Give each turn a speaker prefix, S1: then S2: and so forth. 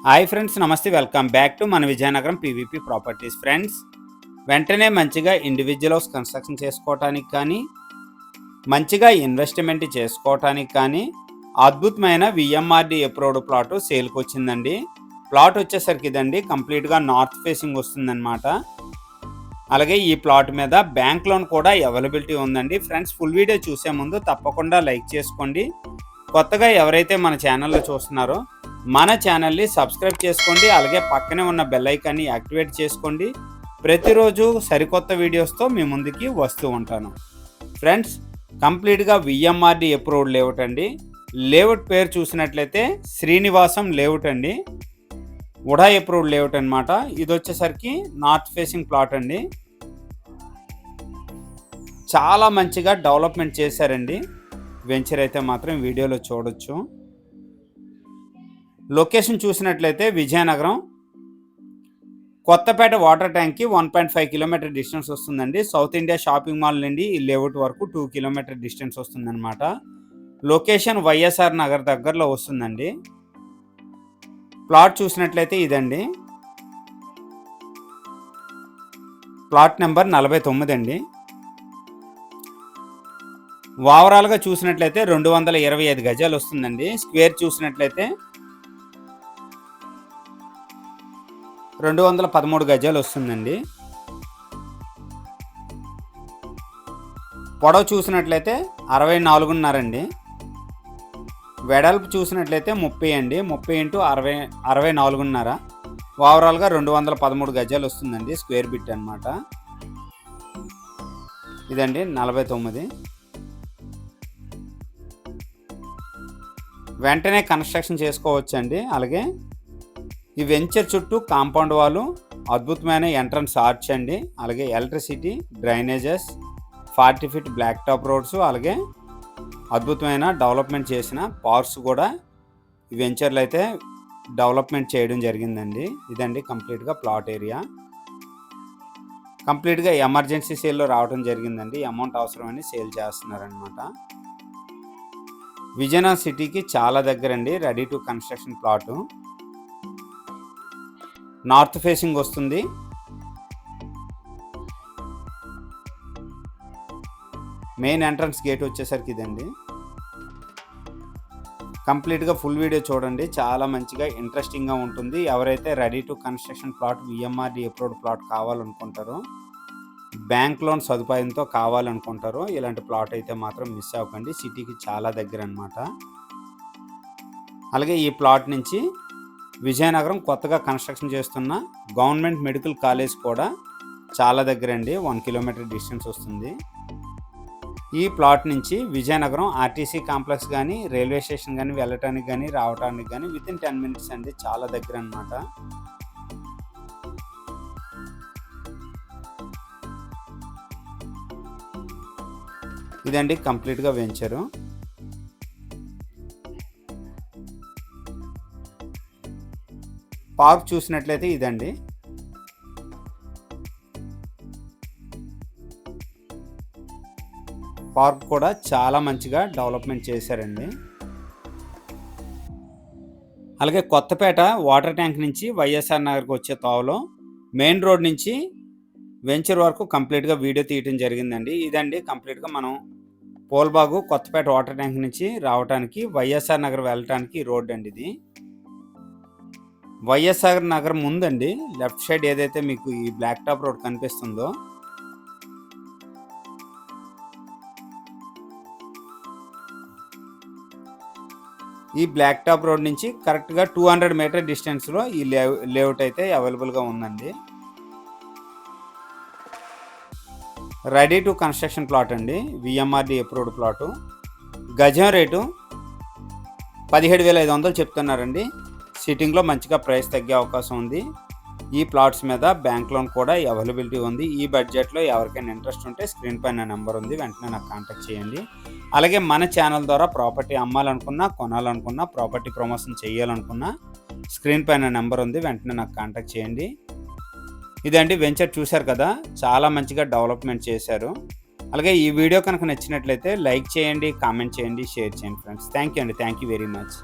S1: Hi friends, నమస్తే. Welcome back to మన Vizianagaram PVP properties. Friends, వెంటనే మంచిగా ఇండివిజువల్ హౌస్ కన్స్ట్రక్షన్ చేసుకోవటానికి కానీ, మంచిగా ఇన్వెస్ట్మెంట్ చేసుకోవటానికి కానీ అద్భుతమైన విఎంఆర్డి అప్రూవ్డ్ ప్లాట్ సేల్కి వచ్చిందండి. ప్లాట్ వచ్చేసరికి ఇదండి, కంప్లీట్గా నార్త్ ఫేసింగ్ వస్తుందన్నమాట. అలాగే ఈ ప్లాట్ మీద బ్యాంక్ లోన్ కూడా అవైలబిలిటీ ఉందండి. ఫ్రెండ్స్, ఫుల్ వీడియో చూసే ముందు తప్పకుండా లైక్ చేసుకోండి. కొత్తగా ఎవరైతే మన ఛానల్లో చూస్తున్నారో మన ఛానల్ని సబ్స్క్రైబ్ చేసుకోండి. అలాగే పక్కనే ఉన్న బెల్ ఐకాన్ని యాక్టివేట్ చేసుకోండి. ప్రతిరోజు సరికొత్త వీడియోస్తో మీ ముందుకి వస్తూ ఉంటాను. ఫ్రెండ్స్, కంప్లీట్గా విఎంఆర్డి అప్రూవ్డ్ లేఅవుట్ అండి. లేఅవుట్ పేరు చూసినట్లయితే శ్రీనివాసం లేఅవుట్ అండి. ఉడా అప్రూవ్డ్ లేఅవుట్ అనమాట. ఇది వచ్చేసరికి నార్త్ ఫేసింగ్ ప్లాట్ అండి. చాలా మంచిగా డెవలప్మెంట్ చేశారండి. వెంచర్ అయితే మాత్రం వీడియోలో చూడొచ్చు. లొకేషన్ చూసినట్లయితే విజయనగరం కొత్తపేట వాటర్ ట్యాంక్కి 1.5 కిలోమీటర్ డిస్టెన్స్ వస్తుందండి. సౌత్ ఇండియా షాపింగ్ మాల్ నుండి ఈ లేఅవుట్ వరకు 2 కిలోమీటర్ డిస్టెన్స్ వస్తుందన్నమాట. లొకేషన్ వైఎస్ఆర్ నగర్ దగ్గరలో వస్తుందండి. ప్లాట్ చూసినట్లయితే ఇదండి, ప్లాట్ నెంబర్ 49 అండి. ఓవరాల్గా చూసినట్లయితే 225 గజాలు వస్తుందండి. స్క్వేర్ చూసినట్లయితే 213 గజాలు వస్తుందండి. పొడవు చూసినట్లయితే 64.5 అండి. వెడల్పు చూసినట్లయితే 30 అండి. 30 × 60 64.5. ఓవరాల్గా 213 గజాలు వస్తుందండి. స్క్వేర్ బిట్ అనమాట. ఇదండి 49. వెంటనే కన్స్ట్రక్షన్ చేసుకోవచ్చండి. అలాగే ఈ వెంచర్ చుట్టూ కాంపౌండ్ వాళ్ళు, అద్భుతమైన ఎంట్రన్స్ ఆర్చ్ అండి. అలాగే electricity, drainages, 40 feet black top roads, అలాగే అద్భుతమైన డెవలప్మెంట్ చేసిన పార్క్స్ కూడా ఈ వెంచర్లు అయితే డెవలప్మెంట్ చేయడం జరిగిందండి. ఇదండి కంప్లీట్గా ప్లాట్ ఏరియా. కంప్లీట్గా ఎమర్జెన్సీ సేల్లో రావడం జరిగిందండి. అమౌంట్ అవసరమని సేల్ చేస్తున్నారనమాట. విజయనగరం సిటీకి చాలా దగ్గరండి. Ready to construction plot. North facing వస్తుంది. మెయిన్ ఎంట్రన్స్ గేట్ వచ్చేసరికి ఇదండి. కంప్లీట్గా ఫుల్ వీడియో చూడండి, చాలా మంచిగా ఇంట్రెస్టింగ్గా ఉంటుంది. ఎవరైతే ready to construction plot VMRD approved plot కావాలనుకుంటారో, బ్యాంక్ లోన్ సదుపాయంతో కావాలనుకుంటారో, ఇలాంటి ప్లాట్ అయితే మాత్రం మిస్ అవ్వకండి. సిటీకి చాలా దగ్గర అనమాట. అలాగే ఈ ప్లాట్ నుంచి విజయనగరం కొత్తగా కన్స్ట్రక్షన్ చేస్తున్న గవర్నమెంట్ మెడికల్ కాలేజ్ కూడా చాలా దగ్గరండి. 1 కిలోమీటర్ డిస్టెన్స్ వస్తుంది. ఈ ప్లాట్ నుంచి విజయనగరం ఆర్టీసీ కాంప్లెక్స్ కానీ, రైల్వే స్టేషన్ కానీ వెళ్ళటానికి కానీ, రావడానికి కానీ వితిన్ 10 మినిట్స్ అండి. చాలా దగ్గర అనమాట. ఇదండి కంప్లీట్గా వెంచరు. పార్క్ చూసినట్లయితే ఇదండి. పార్క్ కూడా చాలా మంచిగా డెవలప్మెంట్ చేశారండి. అలాగే కొత్తపేట వాటర్ ట్యాంక్ నుంచి వైఎస్ఆర్ నగర్కి వచ్చే తోవలో మెయిన్ రోడ్ నుంచి వెంచర్ వరకు కంప్లీట్గా వీడియో తీయటం జరిగిందండి. ఇదండి కంప్లీట్గా మనం పోల్బాగు కొత్తపేట వాటర్ ట్యాంక్ నుంచి రావడానికి, వైఎస్ఆర్ నగర్ వెళ్ళటానికి రోడ్ అండి ఇది. వైఎస్ఆర్ నగర్ ముందండి, లెఫ్ట్ సైడ్ ఏదైతే మీకు ఈ బ్లాక్ టాప్ రోడ్ కనిపిస్తుందో, ఈ బ్లాక్ టాప్ రోడ్ నుంచి కరెక్ట్గా 200 మీటర్ డిస్టెన్స్లో ఈ లేఅవుట్ అయితే అవైలబుల్గా ఉందండి. రెడీ టు కన్స్ట్రక్షన్ ప్లాట్ అండి. VMRD approved plot. గజం రేటు 17,500 చెప్తున్నారండి. సిట్టింగ్లో మంచిగా ప్రైస్ తగ్గే అవకాశం ఉంది. ఈ ప్లాట్స్ మీద బ్యాంక్ లోన్ కూడా అవైలబిలిటీ ఉంది. ఈ బడ్జెట్లో ఎవరికైనా ఇంట్రెస్ట్ ఉంటే స్క్రీన్ పైన నెంబర్ ఉంది, వెంటనే నాకు కాంటాక్ట్ చేయండి. అలాగే మన ఛానల్ ద్వారా ప్రాపర్టీ అమ్మాలనుకున్నా, కొనాలనుకున్నా, ప్రాపర్టీ ప్రమోషన్ చేయాలనుకున్నా స్క్రీన్ పైన నెంబర్ ఉంది, వెంటనే నాకు కాంటాక్ట్ చేయండి. ఇదండి వెంచర్. చూశారు కదా, చాలా మంచిగా డెవలప్మెంట్ చేశారు. అలాగే ఈ వీడియో కనుక నచ్చినట్లయితే లైక్ చేయండి, కామెంట్ చేయండి, షేర్ చేయండి ఫ్రెండ్స్. థ్యాంక్ యూ అండి. Thank you very much.